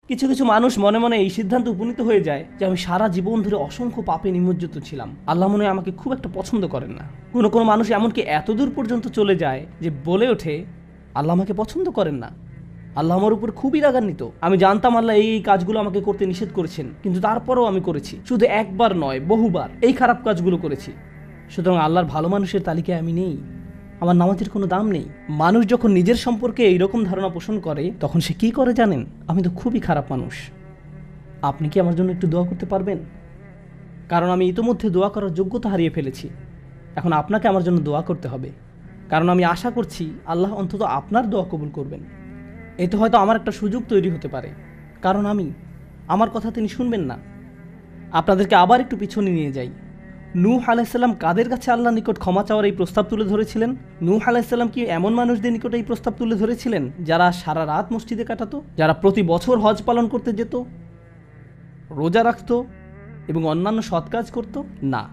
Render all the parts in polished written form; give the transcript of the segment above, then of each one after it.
কিছু কিছু মানুষ মনে মনে এই সিদ্ধান্তে উপনীত হয়ে যায় যে আমি সারা জীবন ধরে অসংখ্য পাপে নিমজ্জিত ছিলাম, আল্লাহ মনে হয় আমাকে খুব একটা পছন্দ করেন না। কোনো কোনো মানুষ এমনকি এতদূর পর্যন্ত চলে যায় যে বলে ওঠে আল্লাহ আমাকে পছন্দ করেন না, আল্লাহ আমার উপর খুবই রাগান্বিত। আমি জানতাম আল্লাহ এই কাজগুলো আমাকে করতে নিষেধ করেছেন, কিন্তু তারপরেও আমি করেছি। শুধু একবার নয়, বহুবার এই খারাপ কাজগুলো করেছি। সুতরাং আল্লাহর ভালো মানুষের তালিকায় আমি নেই, আমার নামাজের কোনো দাম নেই। মানুষ যখন নিজের সম্পর্কে এইরকম ধারণা পোষণ করে তখন সে কি করে জানেন? আমি তো খুবই খারাপ মানুষ। আপনি কি আমার জন্য একটু দোয়া করতে পারবেন? কারণ আমি ইতোমধ্যে দোয়া করার যোগ্যতা হারিয়ে ফেলেছি। এখন আপনাকে আমার জন্য দোয়া করতে হবে, কারণ আমি আশা করছি আল্লাহ অন্তত আপনার দোয়া কবুল করবেন। এতে হয়তো আমার একটা সুযোগ তৈরি হতে পারে, কারণ আমার কথা তিনি শুনবেন না। আপনাদেরকে আবার একটু পিছনে নিয়ে যাই। নূহ আলাইসাল্লাম কাদের কাছে আল্লাহর নিকট ক্ষমা চাওয়ার এই প্রস্তাব তুলে ধরেছিলেন? নূহ আলাইসাল্লাম কি এমন মানুষদের নিকট এই প্রস্তাব তুলে ধরেছিলেন যারা সারা রাত মসজিদে কাটাতো, যারা প্রতি বছর হজ পালন করতে যেত, রোজা রাখত এবং অন্যান্য সৎ কাজ করত? না,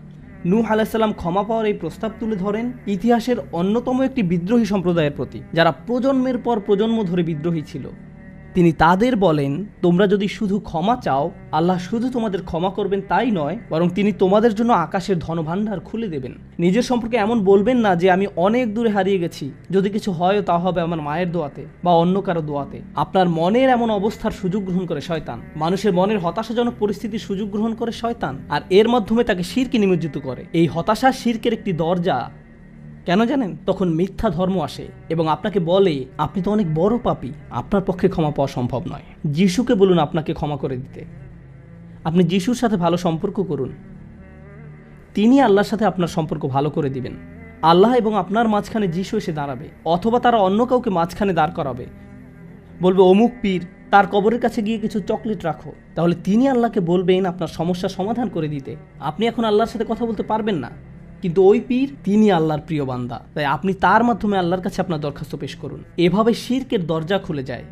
নূহ আলাইসাল্লাম ক্ষমা পাওয়ার এই প্রস্তাব তুলে ধরেন ইতিহাসের অন্যতম একটি বিদ্রোহী সম্প্রদায়ের প্রতি, যারা প্রজন্মের পর প্রজন্ম ধরে বিদ্রোহী ছিল। তিনি তাদের বলেন, তোমরা যদি শুধু ক্ষমা চাও, আল্লাহ শুধু তোমাদের ক্ষমা করবেন তাই নয়, বরং তিনি তোমাদের জন্য আকাশের ধনভাণ্ডার খুলে দেবেন। নিজের সম্পর্কে এমন বলবেন না যে আমি অনেক দূরে হারিয়ে গেছি, যদি কিছু হয় তা হবে আমার মায়ের দোয়াতে বা অন্য কারো দোয়াতে। আপনার মনের এমন অবস্থার সুযোগ গ্রহণ করে শয়তান, মানুষের মনের হতাশাজনক পরিস্থিতির সুযোগ গ্রহণ করে শয়তান, আর এর মাধ্যমে তাকে শিরকে নিমজ্জিত করে। এই হতাশা শিরকের একটি দরজা। কেন জানেন? তখন মিথ্যা ধর্ম আসে এবং আপনাকে বলে আপনি তো অনেক বড় পাপী, আপনার পক্ষে ক্ষমা পাওয়া সম্ভব নয়। যিশুকে বলুন আপনাকে ক্ষমা করে দিতে। আপনি যিশুর সাথে ভালো সম্পর্ক করুন, তিনি আল্লাহর সাথে আপনার সম্পর্ক ভালো করে দিবেন। আল্লাহ এবং আপনার মাঝখানে যিশু এসে দাঁড়াবে, অথবা তারা অন্য কাউকে মাঝখানে দাঁড় করাবে, বলবে অমুক পীর, তার কবরের কাছে গিয়ে কিছু চকলেট রাখো। তাহলে তিনি আল্লাহকে বলবেন আপনার সমস্যার সমাধান করে দিতে। আপনি এখন আল্লাহর সাথে কথা বলতে পারবেন না, কিন্তু ওই পীর তিনি আল্লাহর প্রিয় বান্দা, তাই আপনি তার মাধ্যমে আল্লাহর কাছে আপনার দরখাস্ত পেশ করুন। এভাবে শিরকের দরজা খুলে যায়।